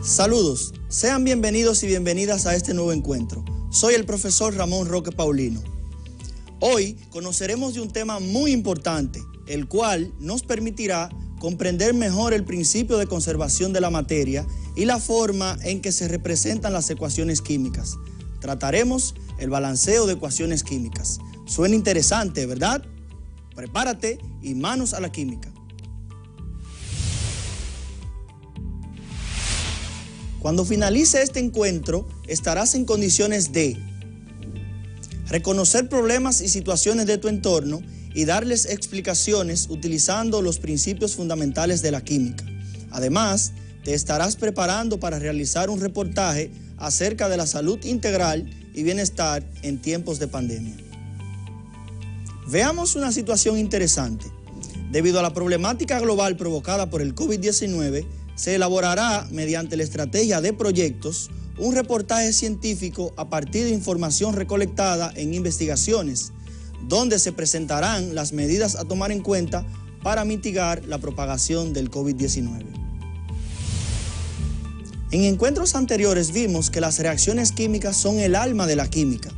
Saludos, sean bienvenidos y bienvenidas a este nuevo encuentro. Soy el profesor Ramón Roque Paulino. Hoy conoceremos de un tema muy importante, el cual nos permitirá comprender mejor el principio de conservación de la materia y la forma en que se representan las ecuaciones químicas. Trataremos el balanceo de ecuaciones químicas. Suena interesante, ¿verdad? Prepárate y manos a la química. Cuando finalice este encuentro, estarás en condiciones de reconocer problemas y situaciones de tu entorno y darles explicaciones utilizando los principios fundamentales de la química. Además, te estarás preparando para realizar un reportaje acerca de la salud integral y bienestar en tiempos de pandemia. Veamos una situación interesante. Debido a la problemática global provocada por el COVID-19, se elaborará, mediante la estrategia de proyectos, un reportaje científico a partir de información recolectada en investigaciones, donde se presentarán las medidas a tomar en cuenta para mitigar la propagación del COVID-19. En encuentros anteriores vimos que las reacciones químicas son el alma de la química.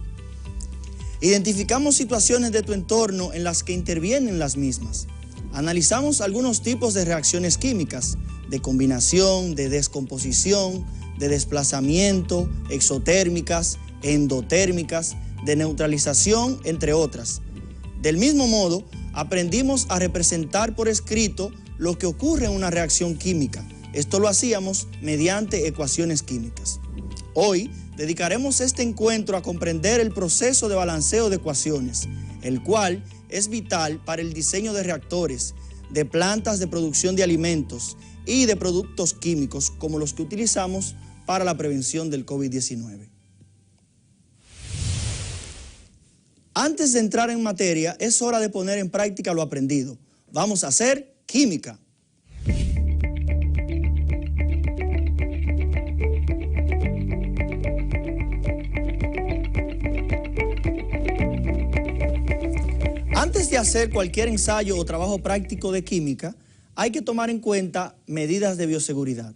Identificamos situaciones de tu entorno en las que intervienen las mismas. Analizamos algunos tipos de reacciones químicas, de combinación, de descomposición, de desplazamiento, exotérmicas, endotérmicas, de neutralización, entre otras. Del mismo modo, aprendimos a representar por escrito lo que ocurre en una reacción química. Esto lo hacíamos mediante ecuaciones químicas. Hoy dedicaremos este encuentro a comprender el proceso de balanceo de ecuaciones, el cual es vital para el diseño de reactores, de plantas de producción de alimentos y de productos químicos como los que utilizamos para la prevención del COVID-19. Antes de entrar en materia, es hora de poner en práctica lo aprendido. Vamos a hacer química. Antes de hacer cualquier ensayo o trabajo práctico de química, hay que tomar en cuenta medidas de bioseguridad.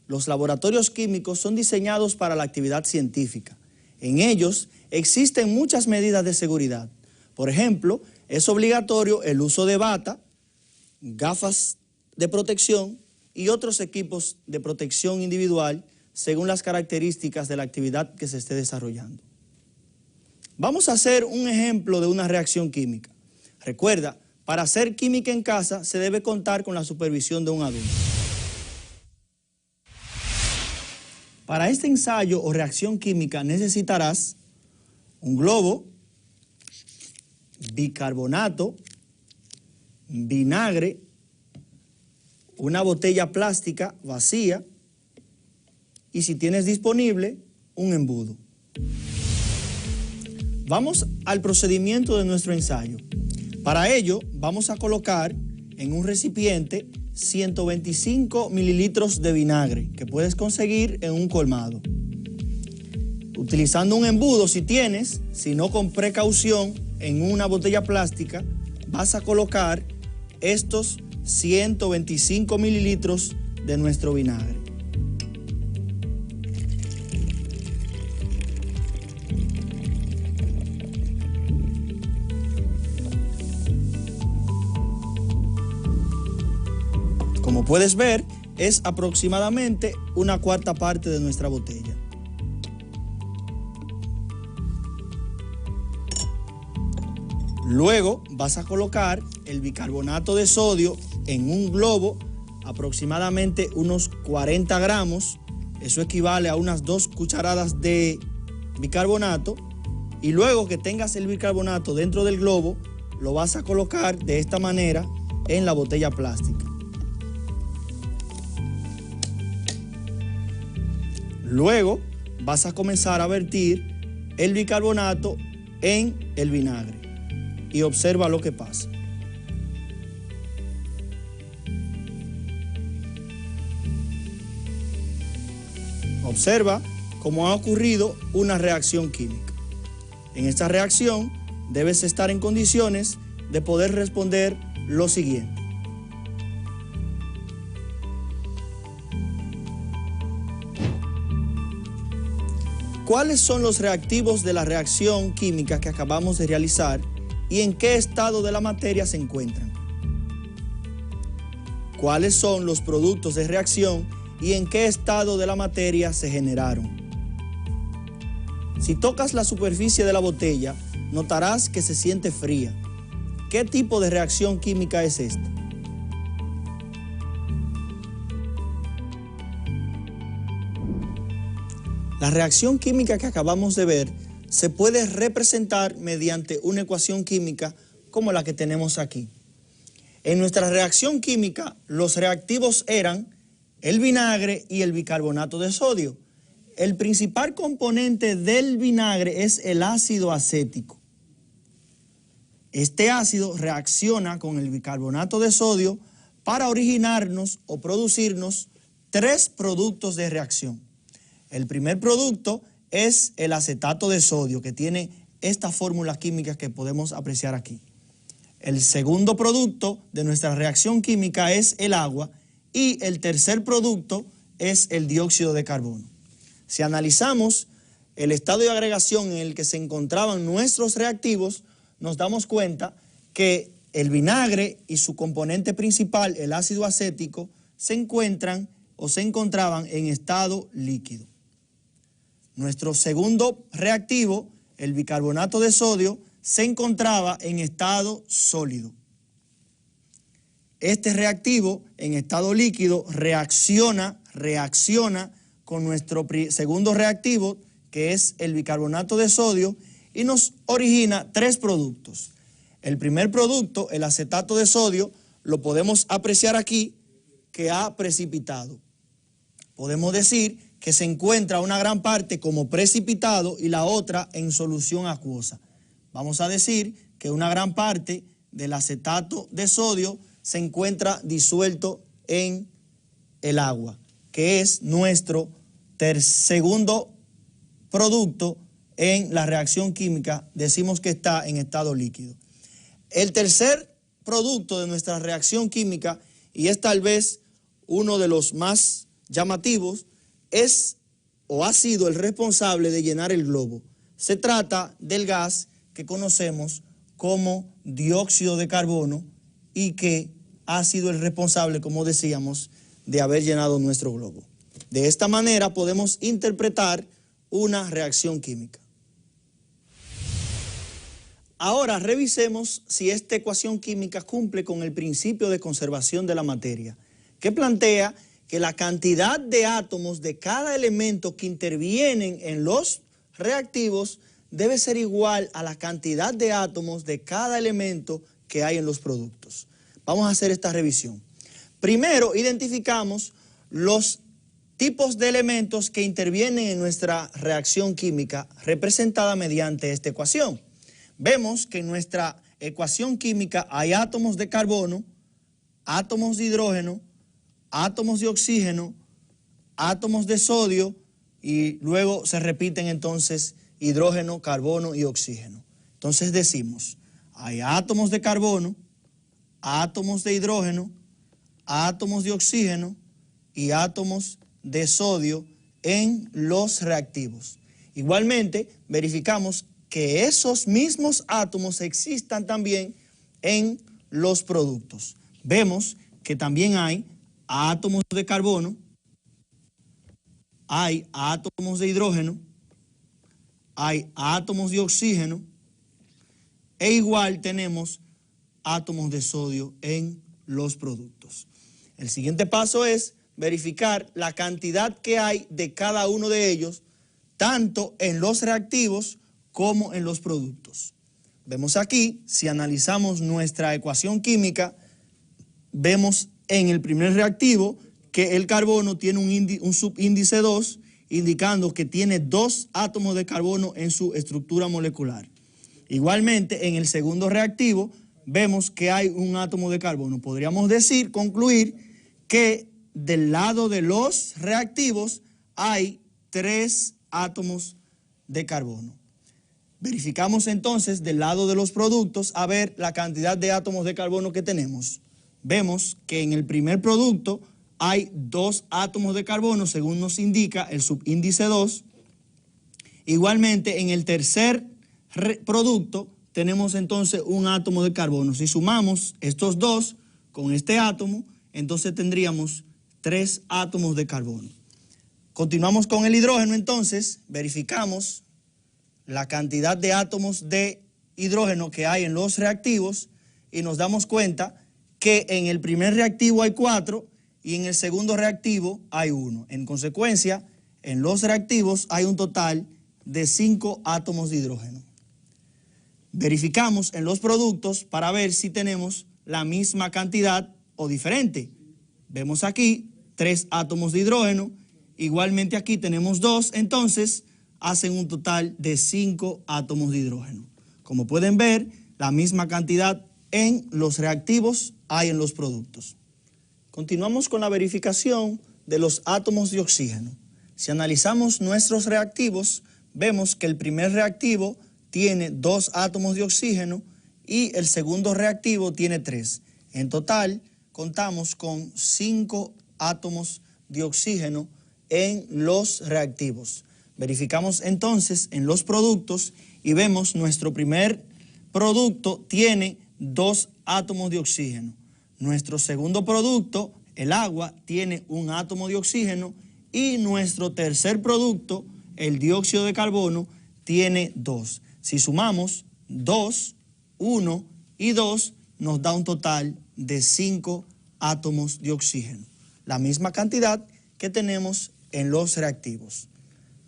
Los laboratorios químicos son diseñados para la actividad científica. En ellos existen muchas medidas de seguridad. Por ejemplo, es obligatorio el uso de bata, gafas de protección y otros equipos de protección individual según las características de la actividad que se esté desarrollando. Vamos a hacer un ejemplo de una reacción química. Recuerda, para hacer química en casa se debe contar con la supervisión de un adulto. Para este ensayo o reacción química necesitarás un globo, bicarbonato, vinagre, una botella plástica vacía y, si tienes disponible, un embudo. Vamos al procedimiento de nuestro ensayo. Para ello, vamos a colocar en un recipiente 125 mililitros de vinagre que puedes conseguir en un colmado. Utilizando un embudo si tienes, si no con precaución, en una botella plástica, vas a colocar estos 125 mililitros de nuestro vinagre. Como puedes ver, es aproximadamente una cuarta parte de nuestra botella. Luego vas a colocar el bicarbonato de sodio en un globo, aproximadamente unos 40 gramos. Eso equivale a unas 2 cucharadas de bicarbonato. Y luego que tengas el bicarbonato dentro del globo, lo vas a colocar de esta manera en la botella plástica. Luego vas a comenzar a vertir el bicarbonato en el vinagre y observa lo que pasa. Observa cómo ha ocurrido una reacción química. En esta reacción debes estar en condiciones de poder responder lo siguiente. ¿Cuáles son los reactivos de la reacción química que acabamos de realizar y en qué estado de la materia se encuentran? ¿Cuáles son los productos de reacción y en qué estado de la materia se generaron? Si tocas la superficie de la botella, notarás que se siente fría. ¿Qué tipo de reacción química es esta? La reacción química que acabamos de ver se puede representar mediante una ecuación química como la que tenemos aquí. En nuestra reacción química, los reactivos eran el vinagre y el bicarbonato de sodio. El principal componente del vinagre es el ácido acético. Este ácido reacciona con el bicarbonato de sodio para originarnos o producirnos tres productos de reacción. El primer producto es el acetato de sodio, que tiene esta fórmula química que podemos apreciar aquí. El segundo producto de nuestra reacción química es el agua y el tercer producto es el dióxido de carbono. Si analizamos el estado de agregación en el que se encontraban nuestros reactivos, nos damos cuenta que el vinagre y su componente principal, el ácido acético, se encuentran o se encontraban en estado líquido. Nuestro segundo reactivo, el bicarbonato de sodio, se encontraba en estado sólido. Este reactivo en estado líquido reacciona con nuestro segundo reactivo, que es el bicarbonato de sodio, y nos origina tres productos. El primer producto, el acetato de sodio, lo podemos apreciar aquí, que ha precipitado. Podemos decir que se encuentra una gran parte como precipitado y la otra en solución acuosa. Vamos a decir que una gran parte del acetato de sodio se encuentra disuelto en el agua, que es nuestro segundo producto en la reacción química. Decimos que está en estado líquido. El tercer producto de nuestra reacción química, y es tal vez uno de los más llamativos, es o ha sido el responsable de llenar el globo. Se trata del gas que conocemos como dióxido de carbono y que ha sido el responsable, como decíamos, de haber llenado nuestro globo. De esta manera podemos interpretar una reacción química. Ahora revisemos si esta ecuación química cumple con el principio de conservación de la materia, que plantea que la cantidad de átomos de cada elemento que intervienen en los reactivos debe ser igual a la cantidad de átomos de cada elemento que hay en los productos. Vamos a hacer esta revisión. Primero, identificamos los tipos de elementos que intervienen en nuestra reacción química representada mediante esta ecuación. Vemos que en nuestra ecuación química hay átomos de carbono, átomos de hidrógeno, átomos de oxígeno, átomos de sodio y luego se repiten entonces hidrógeno, carbono y oxígeno. Entonces decimos, hay átomos de carbono, átomos de hidrógeno, átomos de oxígeno y átomos de sodio en los reactivos. Igualmente, verificamos que esos mismos átomos existan también en los productos. Vemos que también hay átomos de carbono, hay átomos de hidrógeno, hay átomos de oxígeno e igual tenemos átomos de sodio en los productos. El siguiente paso es verificar la cantidad que hay de cada uno de ellos, tanto en los reactivos como en los productos. Vemos aquí, si analizamos nuestra ecuación química, vemos en el primer reactivo que el carbono tiene un subíndice 2, indicando que tiene 2 átomos de carbono en su estructura molecular. Igualmente, en el segundo reactivo, vemos que hay un átomo de carbono. Podríamos decir, concluir, que del lado de los reactivos hay 3 átomos de carbono. Verificamos entonces del lado de los productos a ver la cantidad de átomos de carbono que tenemos. Vemos que en el primer producto hay 2 átomos de carbono, según nos indica el subíndice 2, Igualmente, en el tercer producto tenemos entonces un átomo de carbono. Si sumamos estos dos con este átomo, entonces tendríamos 3 átomos de carbono. Continuamos con el hidrógeno entonces, verificamos la cantidad de átomos de hidrógeno que hay en los reactivos y nos damos cuenta que en el primer reactivo hay 4 y en el segundo reactivo hay 1. En consecuencia, en los reactivos hay un total de 5 átomos de hidrógeno. Verificamos en los productos para ver si tenemos la misma cantidad o diferente. Vemos aquí 3 átomos de hidrógeno, igualmente aquí tenemos 2, entonces hacen un total de 5 átomos de hidrógeno. Como pueden ver, la misma cantidad en los reactivos hay en los productos. Continuamos con la verificación de los átomos de oxígeno. Si analizamos nuestros reactivos, vemos que el primer reactivo tiene 2 átomos de oxígeno y el segundo reactivo tiene 3. En total, contamos con 5 átomos de oxígeno en los reactivos. Verificamos entonces en los productos y vemos nuestro primer producto tiene 2 átomos de oxígeno. Nuestro segundo producto, el agua, tiene 1 átomo de oxígeno y nuestro tercer producto, el dióxido de carbono, tiene 2. Si sumamos 2, 1 y 2, nos da un total de 5 átomos de oxígeno. La misma cantidad que tenemos en los reactivos.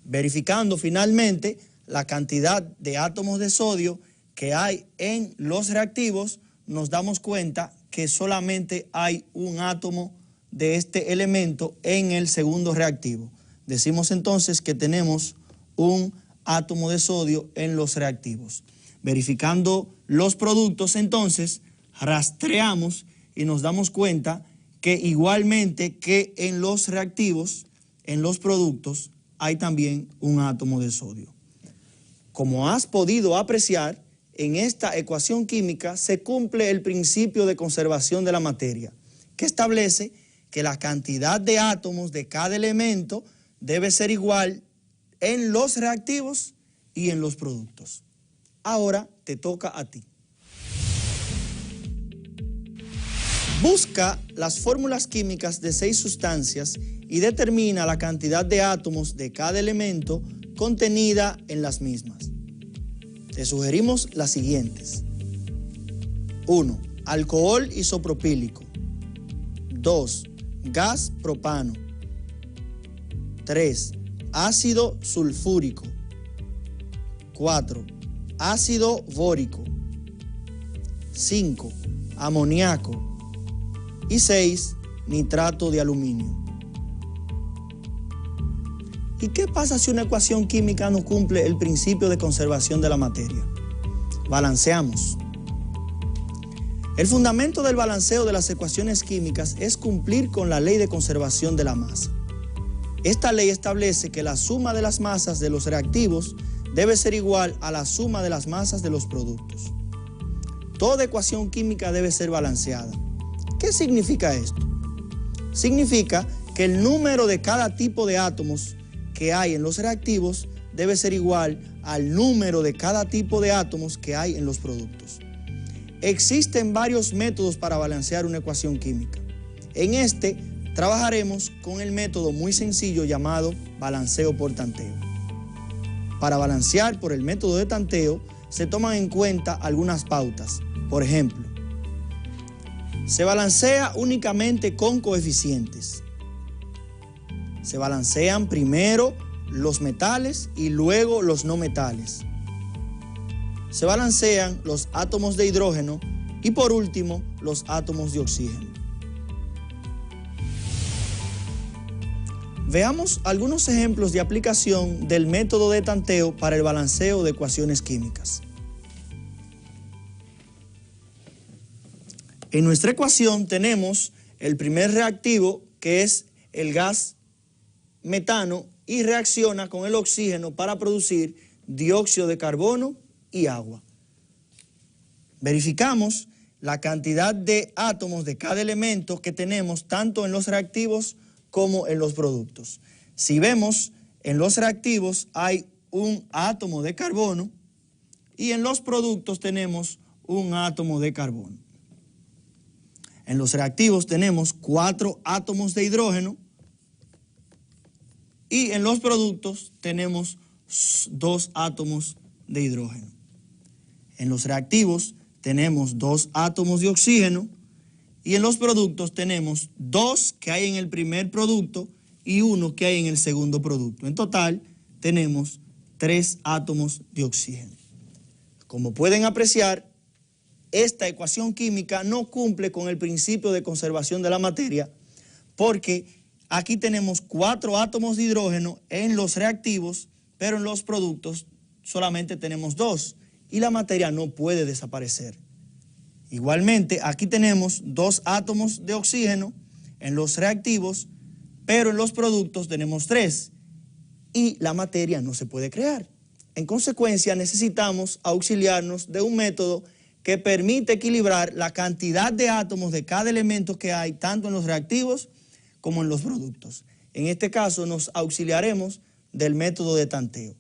Verificando finalmente la cantidad de átomos de sodio que hay en los reactivos, nos damos cuenta que solamente hay 1 átomo de este elemento en el segundo reactivo. Decimos entonces que tenemos 1 átomo de sodio en los reactivos. Verificando los productos entonces, rastreamos y nos damos cuenta que igualmente que en los reactivos, en los productos, hay también 1 átomo de sodio. Como has podido apreciar, en esta ecuación química se cumple el principio de conservación de la materia, que establece que la cantidad de átomos de cada elemento debe ser igual en los reactivos y en los productos. Ahora te toca a ti. Busca las fórmulas químicas de 6 sustancias y determina la cantidad de átomos de cada elemento contenida en las mismas. Te sugerimos las siguientes. 1. Alcohol isopropílico. 2. Gas propano. 3. Ácido sulfúrico. 4. Ácido bórico. 5. Amoníaco. Y 6. Nitrato de aluminio. ¿Y qué pasa si una ecuación química no cumple el principio de conservación de la materia? Balanceamos. El fundamento del balanceo de las ecuaciones químicas es cumplir con la ley de conservación de la masa. Esta ley establece que la suma de las masas de los reactivos debe ser igual a la suma de las masas de los productos. Toda ecuación química debe ser balanceada. ¿Qué significa esto? Significa que el número de cada tipo de átomos que hay en los reactivos debe ser igual al número de cada tipo de átomos que hay en los productos. Existen varios métodos para balancear una ecuación química. En este trabajaremos con el método muy sencillo llamado balanceo por tanteo. Para balancear por el método de tanteo se toman en cuenta algunas pautas. Por ejemplo, se balancea únicamente con coeficientes. Se balancean primero los metales y luego los no metales. Se balancean los átomos de hidrógeno y por último los átomos de oxígeno. Veamos algunos ejemplos de aplicación del método de tanteo para el balanceo de ecuaciones químicas. En nuestra ecuación tenemos el primer reactivo, que es el gas metano, y reacciona con el oxígeno para producir dióxido de carbono y agua. Verificamos la cantidad de átomos de cada elemento que tenemos tanto en los reactivos como en los productos. Si vemos, en los reactivos hay un átomo de carbono y en los productos tenemos un átomo de carbono. En los reactivos tenemos 4 átomos de hidrógeno y en los productos tenemos 2 átomos de hidrógeno. En los reactivos tenemos 2 átomos de oxígeno y en los productos tenemos 2 que hay en el primer producto y 1 que hay en el segundo producto. En total tenemos 3 átomos de oxígeno. Como pueden apreciar, esta ecuación química no cumple con el principio de conservación de la materia porque aquí tenemos 4 átomos de hidrógeno en los reactivos, pero en los productos solamente tenemos 2 y la materia no puede desaparecer. Igualmente, aquí tenemos 2 átomos de oxígeno en los reactivos, pero en los productos tenemos 3 y la materia no se puede crear. En consecuencia, necesitamos auxiliarnos de un método que permite equilibrar la cantidad de átomos de cada elemento que hay tanto en los reactivos como en los productos. En este caso nos auxiliaremos del método de tanteo.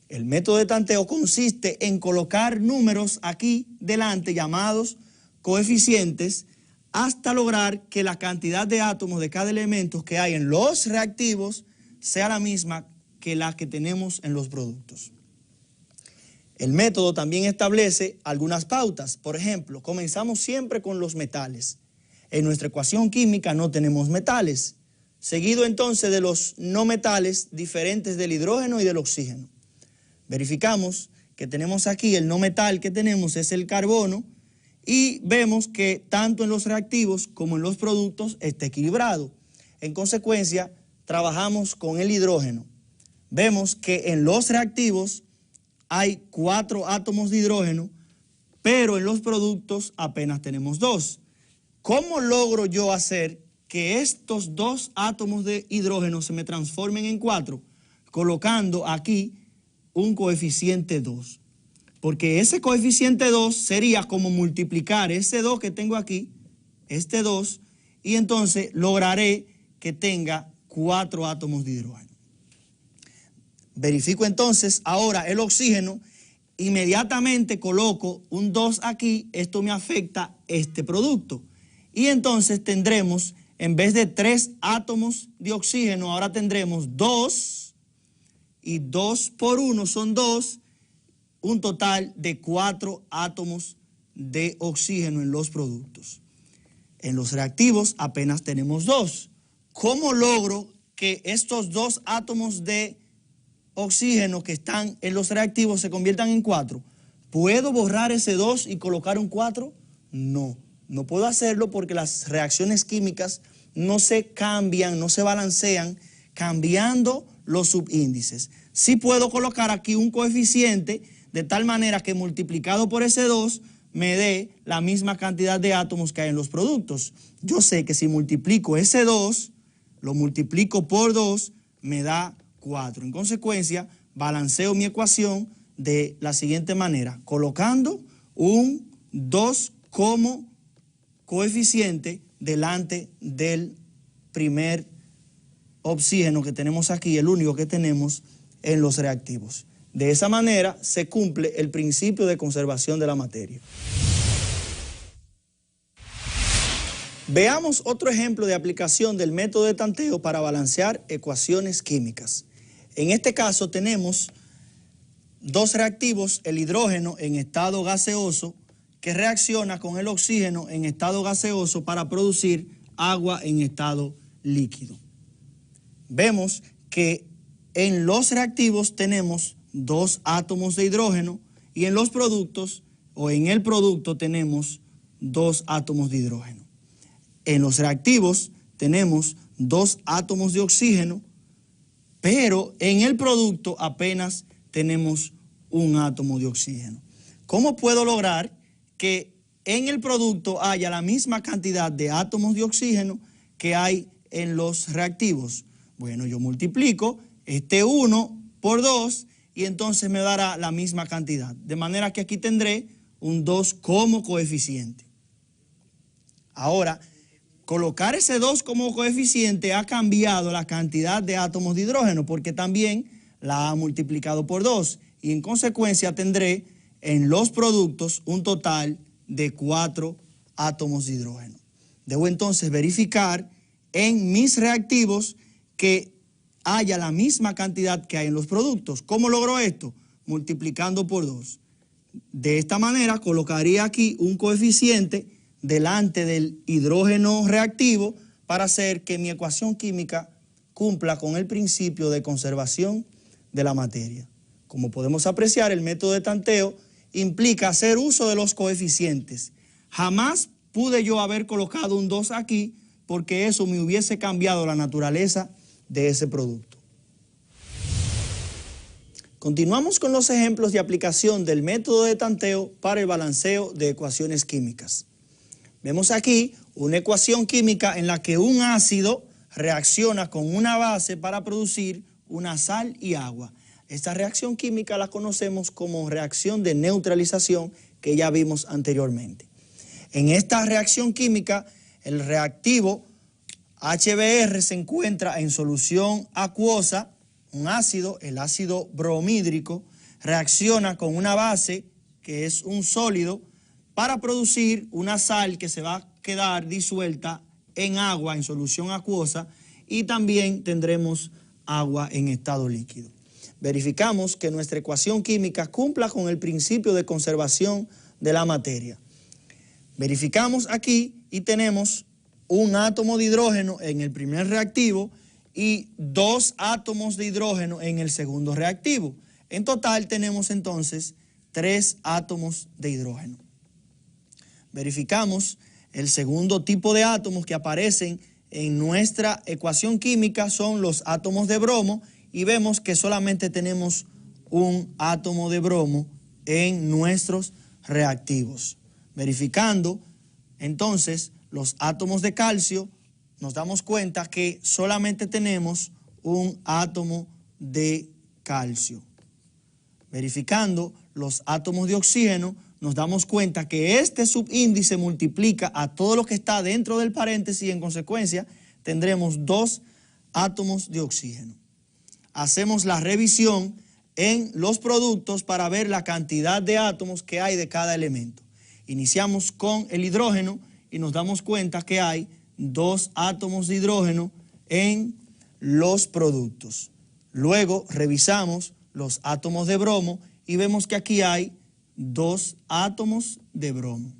El método de tanteo consiste en colocar números aquí delante llamados coeficientes hasta lograr que la cantidad de átomos de cada elemento que hay en los reactivos sea la misma que la que tenemos en los productos. El método también establece algunas pautas. Por ejemplo, comenzamos siempre con los metales. En nuestra ecuación química no tenemos metales, seguido entonces de los no metales diferentes del hidrógeno y del oxígeno. Verificamos que tenemos aquí el no metal que tenemos es el carbono y vemos que tanto en los reactivos como en los productos está equilibrado. En consecuencia, trabajamos con el hidrógeno. Vemos que en los reactivos hay 4 átomos de hidrógeno, pero en los productos apenas tenemos 2. ¿Cómo logro yo hacer que estos 2 átomos de hidrógeno se me transformen en 4? Colocando aquí un coeficiente 2. Porque ese coeficiente 2 sería como multiplicar ese 2 que tengo aquí, este 2, y entonces lograré que tenga 4 átomos de hidrógeno. Verifico entonces ahora el oxígeno, inmediatamente coloco un 2 aquí, esto me afecta este producto. Y entonces tendremos, en vez de 3 átomos de oxígeno, ahora tendremos 2, y 2 por 1 son 2, un total de 4 átomos de oxígeno en los productos. En los reactivos apenas tenemos 2. ¿Cómo logro que estos 2 átomos de oxígeno que están en los reactivos se conviertan en 4? ¿Puedo borrar ese 2 y colocar un 4? No, no puedo hacerlo porque las reacciones químicas no se cambian, no se balancean cambiando los subíndices. Sí puedo colocar aquí un coeficiente de tal manera que multiplicado por ese 2 me dé la misma cantidad de átomos que hay en los productos. Yo sé que si multiplico ese 2, lo multiplico por 2, me da 4. En consecuencia, balanceo mi ecuación de la siguiente manera, colocando un 2 como coeficiente delante del primer oxígeno que tenemos aquí, el único que tenemos en los reactivos. De esa manera se cumple el principio de conservación de la materia. Veamos otro ejemplo de aplicación del método de tanteo para balancear ecuaciones químicas. En este caso tenemos 2 reactivos, el hidrógeno en estado gaseoso que reacciona con el oxígeno en estado gaseoso para producir agua en estado líquido. Vemos que en los reactivos tenemos 2 átomos de hidrógeno y en los productos o en el producto tenemos 2 átomos de hidrógeno. En los reactivos tenemos 2 átomos de oxígeno, pero en el producto apenas tenemos un átomo de oxígeno. ¿Cómo puedo lograr que en el producto haya la misma cantidad de átomos de oxígeno que hay en los reactivos? Bueno, yo multiplico este 1 por 2 y entonces me dará la misma cantidad. De manera que aquí tendré un 2 como coeficiente. Ahora, colocar ese 2 como coeficiente ha cambiado la cantidad de átomos de hidrógeno porque también la A multiplicado por 2 y en consecuencia tendré en los productos un total de 4 átomos de hidrógeno. Debo entonces verificar en mis reactivos que haya la misma cantidad que hay en los productos. ¿Cómo logro esto? Multiplicando por 2. De esta manera colocaría aquí un coeficiente delante del hidrógeno reactivo para hacer que mi ecuación química cumpla con el principio de conservación de la materia. Como podemos apreciar, el método de tanteo implica hacer uso de los coeficientes. Jamás pude yo haber colocado un 2 aquí porque eso me hubiese cambiado la naturaleza de ese producto. Continuamos con los ejemplos de aplicación del método de tanteo para el balanceo de ecuaciones químicas. Vemos aquí una ecuación química en la que un ácido reacciona con una base para producir una sal y agua. Esta reacción química la conocemos como reacción de neutralización que ya vimos anteriormente. En esta reacción química, el reactivo HBr se encuentra en solución acuosa, un ácido, el ácido bromhídrico, reacciona con una base que es un sólido para producir una sal que se va a quedar disuelta en agua, en solución acuosa, y también tendremos agua en estado líquido. Verificamos que nuestra ecuación química cumpla con el principio de conservación de la materia. Verificamos aquí y tenemos un átomo de hidrógeno en el primer reactivo y 2 átomos de hidrógeno en el segundo reactivo. En total tenemos entonces 3 átomos de hidrógeno. Verificamos el segundo tipo de átomos que aparecen en nuestra ecuación química son los átomos de bromo y vemos que solamente tenemos un átomo de bromo en nuestros reactivos. Verificando entonces los átomos de calcio, nos damos cuenta que solamente tenemos un átomo de calcio. Verificando los átomos de oxígeno, nos damos cuenta que este subíndice multiplica a todo lo que está dentro del paréntesis y en consecuencia tendremos 2 átomos de oxígeno. Hacemos la revisión en los productos para ver la cantidad de átomos que hay de cada elemento. Iniciamos con el hidrógeno y nos damos cuenta que hay 2 átomos de hidrógeno en los productos. Luego revisamos los átomos de bromo y vemos que aquí hay 2 átomos de bromo.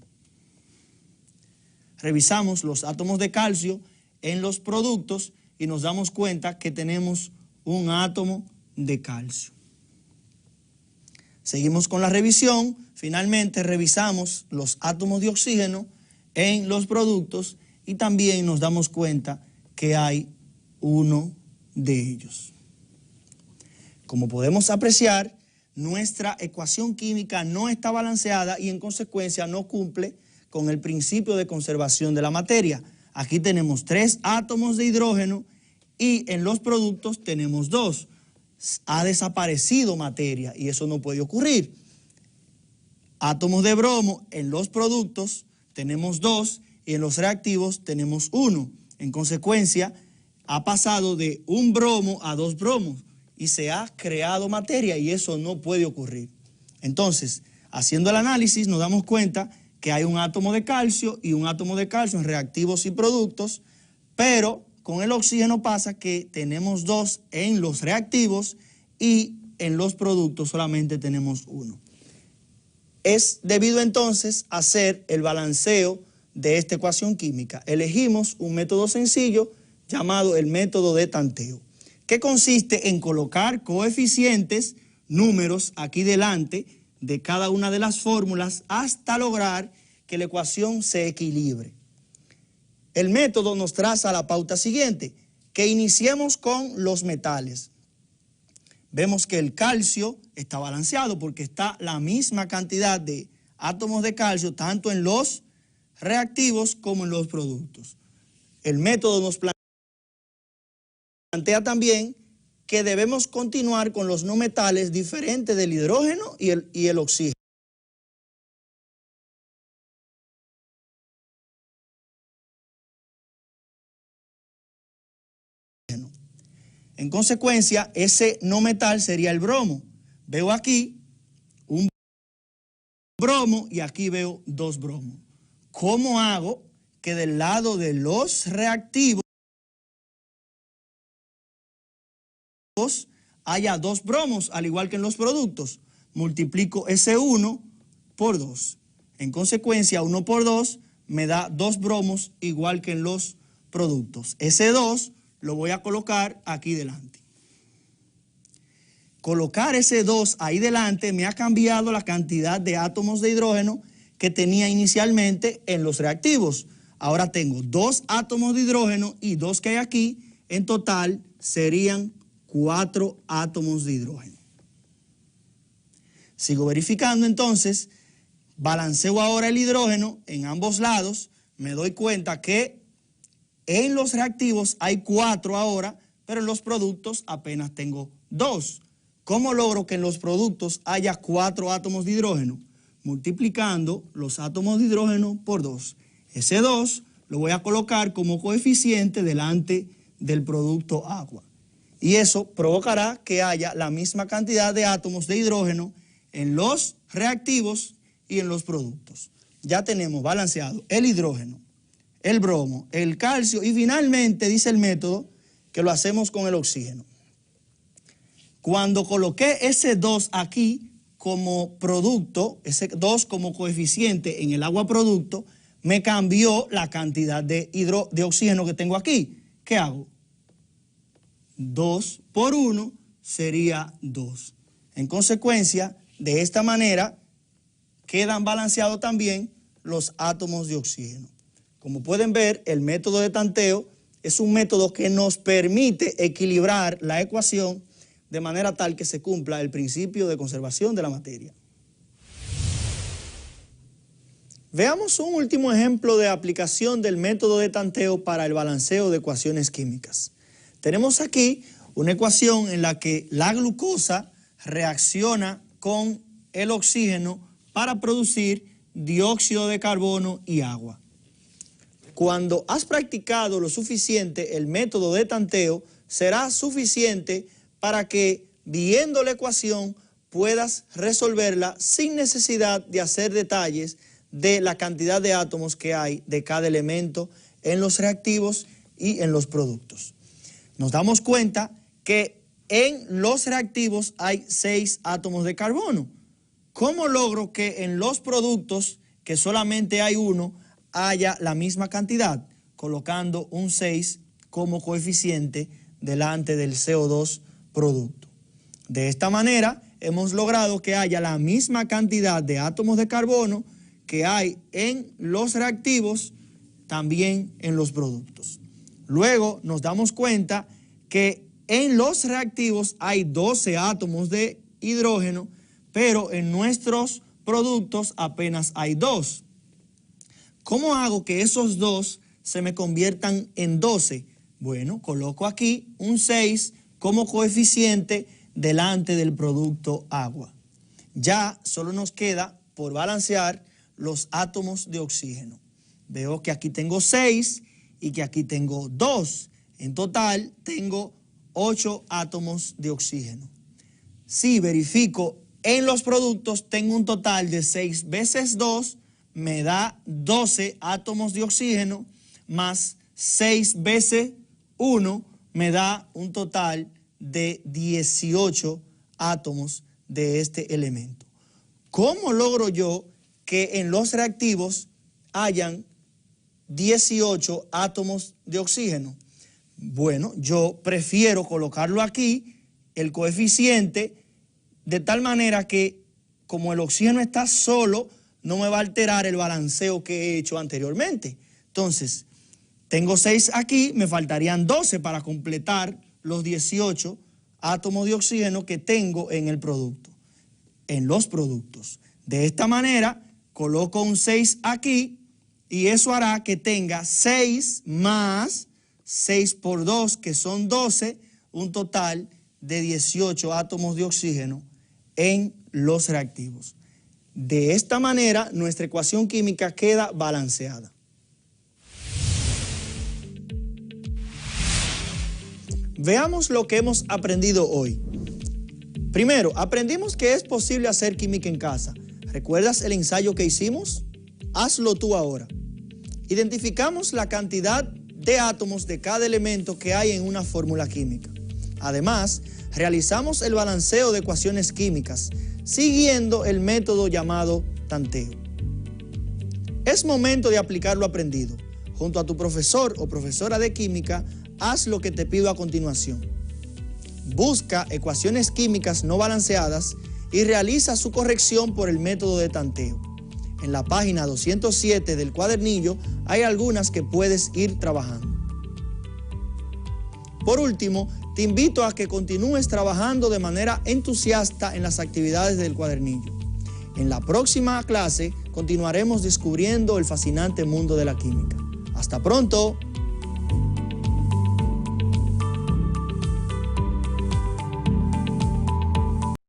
Revisamos los átomos de calcio en los productos y nos damos cuenta que tenemos un átomo de calcio. Seguimos con la revisión, finalmente revisamos los átomos de oxígeno en los productos y también nos damos cuenta que hay 1 de ellos. Como podemos apreciar, nuestra ecuación química no está balanceada y en consecuencia no cumple con el principio de conservación de la materia. Aquí tenemos 3 átomos de hidrógeno y en los productos tenemos 2. Ha desaparecido materia y eso no puede ocurrir. Átomos de bromo en los productos tenemos 2 y en los reactivos tenemos 1. En consecuencia, ha pasado de un bromo a 2 bromos y se ha creado materia y eso no puede ocurrir. Entonces, haciendo el análisis nos damos cuenta que hay un átomo de calcio y un átomo de calcio en reactivos y productos, pero con el oxígeno pasa que tenemos 2 en los reactivos y en los productos solamente tenemos 1. Es debido entonces a hacer el balanceo de esta ecuación química. Elegimos un método sencillo llamado el método de tanteo, que consiste en colocar coeficientes, números aquí delante de cada una de las fórmulas hasta lograr que la ecuación se equilibre. El método nos traza la pauta siguiente, que iniciemos con los metales. Vemos que el calcio está balanceado porque está la misma cantidad de átomos de calcio tanto en los reactivos como en los productos. El método nos plantea también que debemos continuar con los no metales diferentes del hidrógeno y el oxígeno. En consecuencia, ese no metal sería el bromo. Veo aquí un bromo y aquí veo dos bromos. ¿Cómo hago que del lado de los reactivos haya dos bromos, al igual que en los productos? Multiplico ese 1 por 2. En consecuencia, 1 por 2 me da dos bromos, igual que en los productos. Ese 2 lo voy a colocar aquí delante. Colocar ese 2 ahí delante me ha cambiado la cantidad de átomos de hidrógeno que tenía inicialmente en los reactivos. Ahora tengo 2 átomos de hidrógeno y 2 que hay aquí. En total serían 4 átomos de hidrógeno. Sigo verificando entonces, balanceo ahora el hidrógeno en ambos lados, me doy cuenta que en los reactivos hay 4 ahora, pero en los productos apenas tengo 2. ¿Cómo logro que en los productos haya 4 átomos de hidrógeno? Multiplicando los átomos de hidrógeno por 2. Ese 2 lo voy a colocar como coeficiente delante del producto agua. Y eso provocará que haya la misma cantidad de átomos de hidrógeno en los reactivos y en los productos. Ya tenemos balanceado el hidrógeno, el bromo, el calcio y finalmente dice el método que lo hacemos con el oxígeno. Cuando coloqué ese 2 aquí como producto, ese 2 como coeficiente en el agua producto, me cambió la cantidad de oxígeno que tengo aquí. ¿Qué hago? 2 por 1 sería 2. En consecuencia, de esta manera quedan balanceados también los átomos de oxígeno. Como pueden ver, el método de tanteo es un método que nos permite equilibrar la ecuación de manera tal que se cumpla el principio de conservación de la materia. Veamos un último ejemplo de aplicación del método de tanteo para el balanceo de ecuaciones químicas. Tenemos aquí una ecuación en la que la glucosa reacciona con el oxígeno para producir dióxido de carbono y agua. Cuando has practicado lo suficiente el método de tanteo, será suficiente para que, viendo la ecuación, puedas resolverla sin necesidad de hacer detalles de la cantidad de átomos que hay de cada elemento en los reactivos y en los productos. Nos damos cuenta que en los reactivos hay 6 átomos de carbono. ¿Cómo logro que en los productos, que solamente hay 1, haya la misma cantidad? Colocando un 6 como coeficiente delante del CO2 producto. De esta manera hemos logrado que haya la misma cantidad de átomos de carbono que hay en los reactivos, también en los productos. Luego nos damos cuenta que en los reactivos hay 12 átomos de hidrógeno, pero en nuestros productos apenas hay 2. ¿Cómo hago que esos 2 se me conviertan en 12? Bueno, coloco aquí un 6 como coeficiente delante del producto agua. Ya solo nos queda por balancear los átomos de oxígeno. Veo que aquí tengo 6 y que aquí tengo 2. En total tengo 8 átomos de oxígeno. Si verifico en los productos, tengo un total de 6 veces 2, me da 12 átomos de oxígeno, más 6 veces 1 me da un total de 18 átomos de este elemento. ¿Cómo logro yo que en los reactivos hayan 18 átomos de oxígeno? Bueno, yo prefiero colocarlo aquí, el coeficiente, de tal manera que como el oxígeno está solo, no me va a alterar el balanceo que he hecho anteriormente. Entonces, tengo 6 aquí, me faltarían 12 para completar los 18 átomos de oxígeno que tengo en el producto, en los productos. De esta manera, coloco un 6 aquí y eso hará que tenga 6 más 6 por 2, que son 12, un total de 18 átomos de oxígeno en los reactivos. De esta manera, nuestra ecuación química queda balanceada. Veamos lo que hemos aprendido hoy. Primero, aprendimos que es posible hacer química en casa. ¿Recuerdas el ensayo que hicimos? Hazlo tú ahora. Identificamos la cantidad de átomos de cada elemento que hay en una fórmula química. Además, realizamos el balanceo de ecuaciones químicas, siguiendo el método llamado tanteo. Es momento de aplicar lo aprendido. Junto a tu profesor o profesora de química, haz lo que te pido a continuación. Busca ecuaciones químicas no balanceadas y realiza su corrección por el método de tanteo. En la página 207 del cuadernillo hay algunas que puedes ir trabajando. Por último, te invito a que continúes trabajando de manera entusiasta en las actividades del cuadernillo. En la próxima clase continuaremos descubriendo el fascinante mundo de la química. ¡Hasta pronto!